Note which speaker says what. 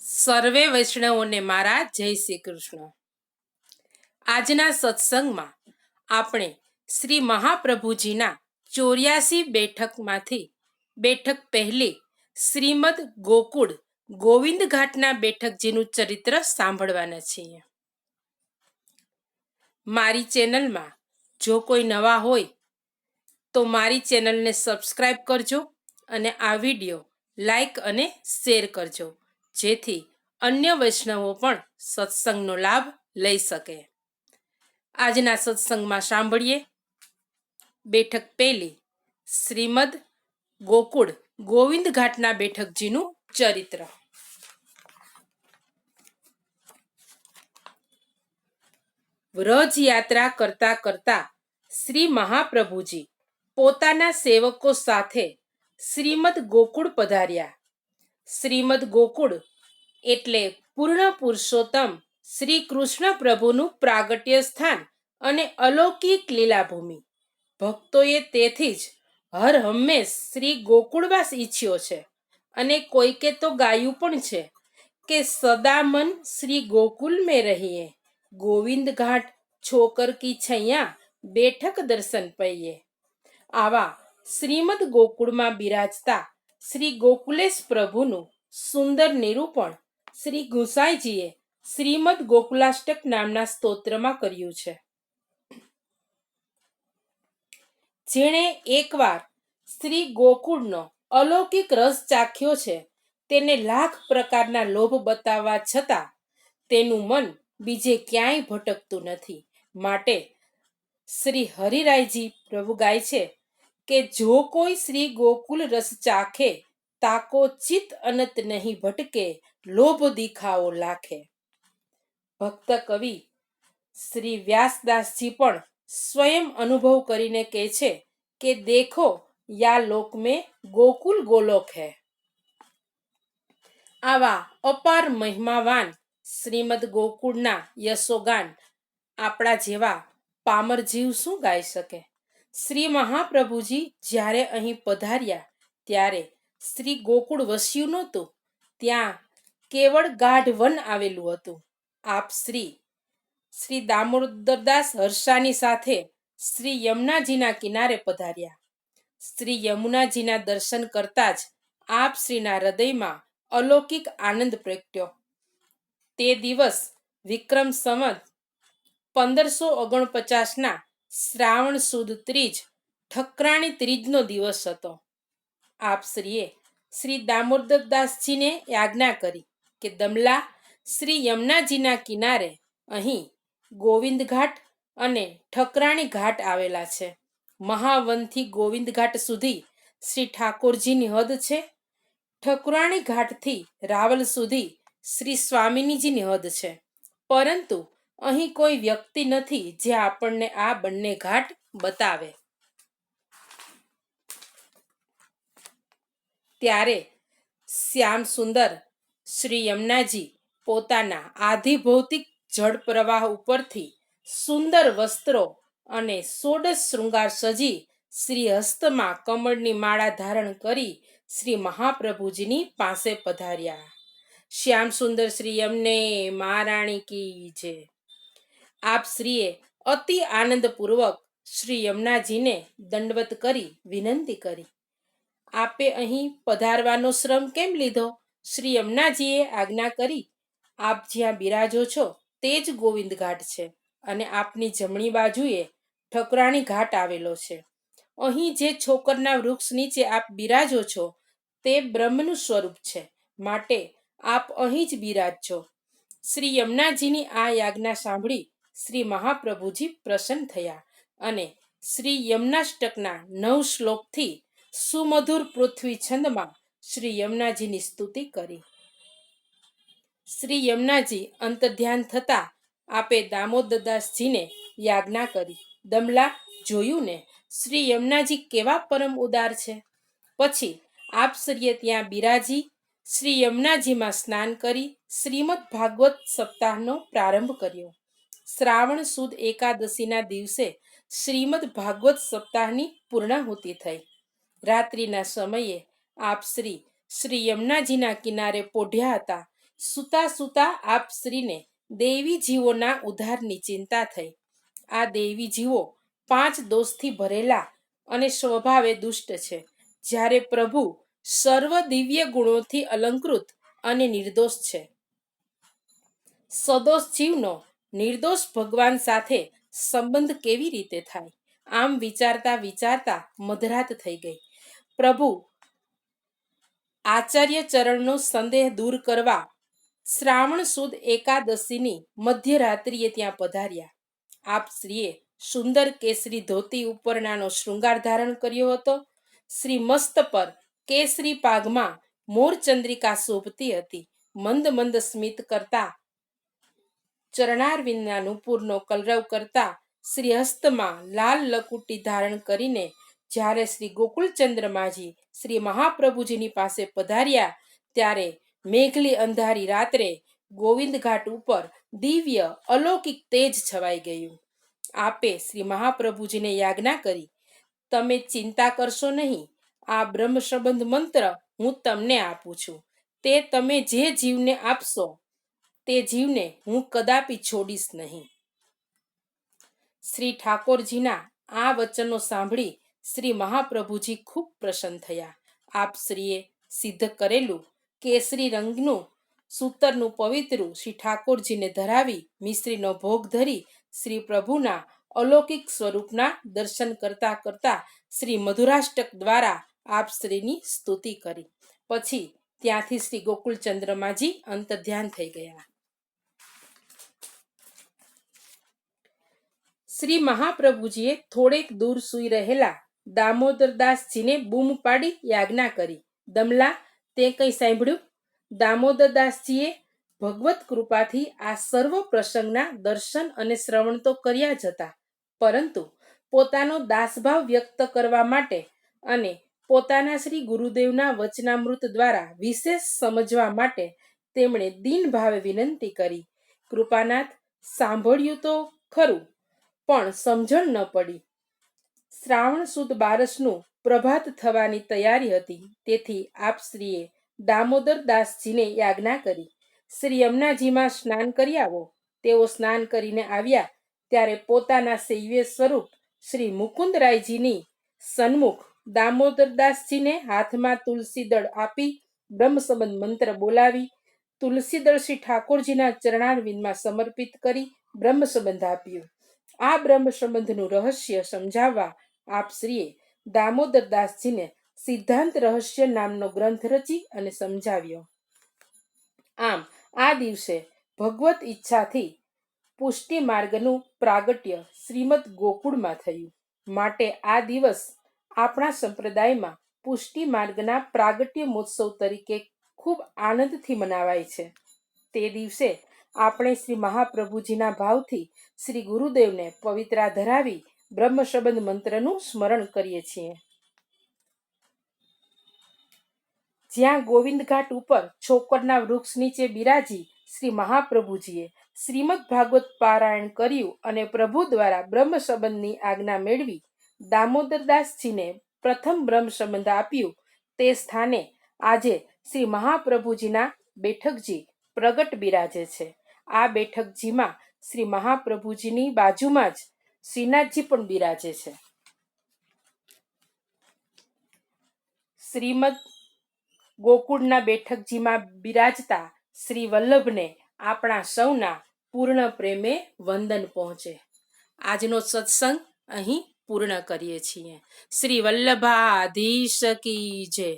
Speaker 1: સર્વે વૈષ્ણવોને મારા જય શ્રી કૃષ્ણ. આજના સત્સંગમાં આપણે શ્રી મહાપ્રભુજીના 84 બેઠકમાંથી બેઠક પહેલી શ્રીમદ ગોકુળ ગોવિંદ ઘાટના બેઠકજીનું ચરિત્ર સાંભળવાના છીએ. મારી ચેનલમાં જો કોઈ નવા હોય તો મારી ચેનલને સબસ્ક્રાઈબ કરજો અને આ વિડીયો લાઈક અને શેર કરજો, જેથી અન્ય વૈષ્ણવો પણ સત્સંગનો લાભ લઈ શકે. આજના સત્સંગમાં સાંભળીએ બેઠક પહેલી શ્રીમદ ગોકુળ ગોવિંદ ઘાટના બેઠકજીનું ચરિત્ર. વ્રજ યાત્રા કરતા કરતા શ્રી મહાપ્રભુજી પોતાના સેવકો સાથે શ્રીમદ ગોકુળ પધાર્યા. શ્રીમદ ગોકુળ એટલે પૂર્ણ પુરુષોત્તમ શ્રી કૃષ્ણ પ્રભુનું પ્રાગટ્ય સ્થાન અને અલૌકિક લીલાભૂમિ. ભક્તોએ તેથી જ હર હંમેશ શ્રી ગોકુળવાસ ઈચ્છ્યો છે અને કોઈકે તો ગાયું પણ છે કે સદા મન શ્રી ગોકુલ મેં રહીએ, ગોવિંદ ઘાટ છોકર કી છૈયા બેઠક દર્શન પૈયે. આવા શ્રીમદ ગોકુળમાં બિરાજતા શ્રી ગોકુલેશ પ્રભુનું સુંદર નિરૂપણ શ્રી ગુસાઈજીએ શ્રીમદ ગોકુલાષ્ટક નામના સ્તોત્રમાં કર્યું છે. જેણે એકવાર શ્રી ગોકુળનો અલૌકિક રસ ચાખ્યો છે તેને લાખ પ્રકારના લોભ બતાવવા છતાં તેનું મન બીજે ક્યાંય ભટકતું નથી. માટે શ્રી હરિરાયજી પ્રભુ ગાય છે કે જો કોઈ શ્રી ગોકુલ રસ ચાખે, તાકો ચિત અનત નહીં ભટકે, લોભ દિખાવો લાખે. ભક્ત કવિ શ્રી વ્યાસદાસજી પણ સ્વયં અનુભવ કરીને કહે છે કે દેખો યા લોક મેં ગોકુલ ગોલોક હૈ. આવા અપાર મહિમાવાન શ્રીમદ ગોકુળના યશોગાન આપણા જેવા પામર જીવ શું ગાઈ શકે? શ્રી મહાપ્રભુજી જ્યારે અહીં પધાર્યા ત્યારે શ્રી ગોકુળ વસ્યું નહોતું. ત્યાં કેવળ ગાઢ વન આવેલું હતું. આપ શ્રી દામોદરદાસ હર્ષાની સાથે શ્રી યમુનાજીના કિનારે પધાર્યા. શ્રી યમુનાજીના દર્શન કરતા જ આપ શ્રીના હૃદયમાં અલૌકિક આનંદ પ્રગટ્યો. તે દિવસ વિક્રમ સંવત 1549ના શ્રાવણ સુદ ત્રીજ ઠકરાણી ત્રીજનો દિવસ હતો. આપ શ્રીએ શ્રી દામોદરદાસજીને આજ્ઞા કરી કે દમલા શ્રી યમુનાજીના કિનારે અહીં ગોવિંદ ઘાટ અને ઠકરાણી ઘાટ આવેલા છે. મહાવનથી ગોવિંદ ઘાટ સુધી શ્રી ઠાકોરજીની હદ છે. ઠકરાણી ઘાટથી રાવલ સુધી શ્રી સ્વામિનીજીની હદ છે. પરંતુ અહીં કોઈ વ્યક્તિ નથી જે આપણને આ બંને ઘાટ બતાવે. ત્યારે શ્યામ સુંદર શ્રી યમુનાજી પોતાના આધિભૌતિક જળ પ્રવાહ ઉપરથી સુંદર વસ્ત્રો અને ષોડશ શૃંગાર સજી શ્રી હસ્તમાં કમળની માળા ધારણ કરી શ્રી મહાપ્રભુજીની પાસે પધાર્યા. શ્યામ સુંદર શ્રી યમને મહારાણી કી જય. આપ શ્રીએ અતિ આનંદપૂર્વક શ્રી યમુનાજીને દંડવત કરી વિનંતી કરી, આપે અહીં પધારવાનો શ્રમ કેમ લીધો? શ્રી યમુનાજીએ આજ્ઞા કરી, આપ જ્યાં બિરાજો છો તે જ ગોવિંદ ઘાટ છે અને આપની જમણી બાજુએ ઠકરાણી ઘાટ આવેલો છે. અહીં જે છોકરના વૃક્ષ નીચે આપ બિરાજો છો તે બ્રહ્મનું સ્વરૂપ છે, માટે આપ અહીં જ બિરાજજો. શ્રી યમુનાજીની આ આજ્ઞા સાંભળી શ્રી મહાપ્રભુજી પ્રસન્ન થયા અને શ્રી યમુનાષ્ટકના 9 શ્લોકથી સુમધુર પૃથ્વી છંદમાં શ્રી યમુનાજીની સ્તુતિ કરી. શ્રી યમુનાજી અંતર્ધ્યાન થતા આપે દામોદરદાસજીને યાજ્ઞા કરી, દમલા જોયું ને, શ્રી યમુનાજી કેવા પરમ ઉદાર છે. પછી આપ શ્રીએ ત્યાં બિરાજી શ્રી યમુનાજીમાં સ્નાન કરી શ્રીમદ ભાગવત સપ્તાહનો પ્રારંભ કર્યો. શ્રાવણ સુદ એકાદશીના દિવસે શ્રીમદ ભાગવત સપ્તાહની પૂર્ણાહુતિ થઈ. રાત્રિના સમયે આપ શ્રી યમુનાજીના કિનારે પોઢ્યા હતા સૂતા સૂતા આપ શ્રીને દૈવી જીવોના ઉદ્ધારની ચિંતા થઈ. આ દૈવી જીવો 5 દોષથી ભરેલા અને સ્વભાવે દુષ્ટ છે, જ્યારે પ્રભુ સર્વ દિવ્ય ગુણોથી અલંકૃત અને નિર્દોષ છે. સદોષ જીવનો નિર્દોષ ભગવાન સાથે સંબંધ કેવી રીતે થાય? આમ વિચારતા વિચારતા મધરાત થઈ ગઈ. પ્રભુ આચાર્ય ચરણનો સંદેહ દૂર કરવા શ્રાવણ સુદ એકાદશીની મધ્યરાત્રિએ ત્યાં પધાર્યા. આપ શ્રીએ સુંદર કેસરી ધોતી ઉપરણાનો શૃંગાર ધારણ કર્યો હતો. શ્રી મસ્ત પર કેસરી પાઘમાં મોરચંદ્રિકા શોભતી હતી. મંદ મંદ સ્મિત કરતા, ચરણારવિંદના નુપુરનો કલરવ કરતા, શ્રી હસ્તમાં લાલ લકુટી ધારણ કરીને જ્યારે શ્રી ગોકુળચંદ્રમાજી શ્રી મહાપ્રભુજીની પાસે પધાર્યા, ત્યારે મેઘલી અંધારી રાત્રે ગોવિંદ ઘાટ ઉપર દિવ્ય અલૌકિક તેજ છવાઈ ગયું. આપે શ્રી મહાપ્રભુજીને યાજ્ઞા કરી, તમે ચિંતા કરશો નહીં. આ બ્રહ્મ સંબંધ મંત્ર હું તમને આપું છું. તે તમે જે જીવને આપશો તે જીવને હું કદાપી છોડીશ નહીં. શ્રી ઠાકોરજીના આ વચનો સાંભળી શ્રી મહાપ્રભુજી ખૂબ પ્રસન્ન થયા. આપ શ્રીએ સિદ્ધ કરેલું કેસરી રંગનું સૂતરનું પવિત્રું શ્રી ઠાકોરજીને ધરાવી મિશ્રીનો ભોગ ધરી શ્રી પ્રભુના અલૌકિક સ્વરૂપના દર્શન કરતા કરતા શ્રી મધુરાષ્ટક દ્વારા આપ શ્રીની સ્તુતિ કરી. પછી ત્યાંથી શ્રી ગોકુળચંદ્રમાજી અંતર્ધ્યાન થઈ ગયા. શ્રી મહાપ્રભુજીએ થોડેક દૂર સૂઈ રહેલા દામોદરદાસજીને બૂમ પાડી યાજ્ઞા કરી, દમલા, તે કંઈ સાંભળ્યું? દામોદરદાસજીએ ભગવત કૃપાથી આ સર્વ પ્રસંગના દર્શન અને શ્રવણ તો કર્યા જ હતા, પરંતુ પોતાનો દાસભાવ વ્યક્ત કરવા માટે અને પોતાના શ્રી ગુરુદેવના વચનામૃત દ્વારા વિશેષ સમજવા માટે તેમણે દીન ભાવે વિનંતી કરી, કૃપાનાથ, સાંભળ્યું તો ખરું, પણ સમજણ ન પડી. શ્રાવણ સુદ બારસનું પ્રભાત થવાની તૈયારી હતી, તેથી આપ શ્રીએ દામોદરદાસજીને યાજ્ઞા કરી, શ્રી યમુનાજીમાં સ્નાન કરી આવો. તેઓ સ્નાન કરીને આવ્યા ત્યારે પોતાના સેવ્ય સ્વરૂપ શ્રી મુકુંદરાયજીની સન્મુખ દામોદરદાસજીને હાથમાં તુલસી દળ આપી બ્રહ્મ સંબંધ મંત્ર બોલાવી તુલસી દળ શ્રી ઠાકોરજીના ચરણારવિંદમાં સમર્પિત કરી બ્રહ્મ સંબંધ આપ્યું. આ બ્રહ્મ સંબંધનું રહસ્ય સમજાવવા આપ શ્રીએ દામોદરદાસજીને સિદ્ધાંત રહસ્ય નામનો ગ્રંથ રચી અને સમજાવ્યો. આમ આ દિવસે ભગવત ઈચ્છાથી પુષ્ટિ માર્ગનું પ્રાગટ્ય શ્રીમદ ગોકુળમાં થયું. માટે આ દિવસ આપણા સંપ્રદાયમાં પુષ્ટિ માર્ગના પ્રાગટ્ય મહોત્સવ તરીકે ખૂબ આનંદથી મનાવાય છે. તે દિવસે આપણે શ્રી મહાપ્રભુજીના ભાવથી શ્રી ગુરુદેવને પવિત્રા ધરાવી બ્રહ્મ સંબંધ મંત્રનું સ્મરણ કરીએ છીએ. જ્યાં ગોવિંદ ઘાટ ઉપર છોકરના વૃક્ષ નીચે બિરાજી શ્રી મહાપ્રભુજીએ શ્રીમદ ભાગવત પારાયણ કર્યું અને પ્રભુ દ્વારા બ્રહ્મ સંબંધની આજ્ઞા મેળવી દામોદરદાસજીને પ્રથમ બ્રહ્મ સંબંધ આપ્યું, તે સ્થાને આજે શ્રી મહાપ્રભુજીના બેઠકજી પ્રગટ બિરાજે છે. આ બેઠકજીમાં શ્રી મહાપ્રભુજીની બાજુમાં જ શ્રીનાથજી પણ બિરાજે છે. શ્રીમદ ગોકુળના બેઠકજીમાં બિરાજતા શ્રી વલ્લભને આપણા સૌના પૂર્ણ પ્રેમે વંદન પહોંચે. આજનો સત્સંગ અહીં પૂર્ણ કરીએ છીએ. શ્રી વલ્લભાધીશ કી જય.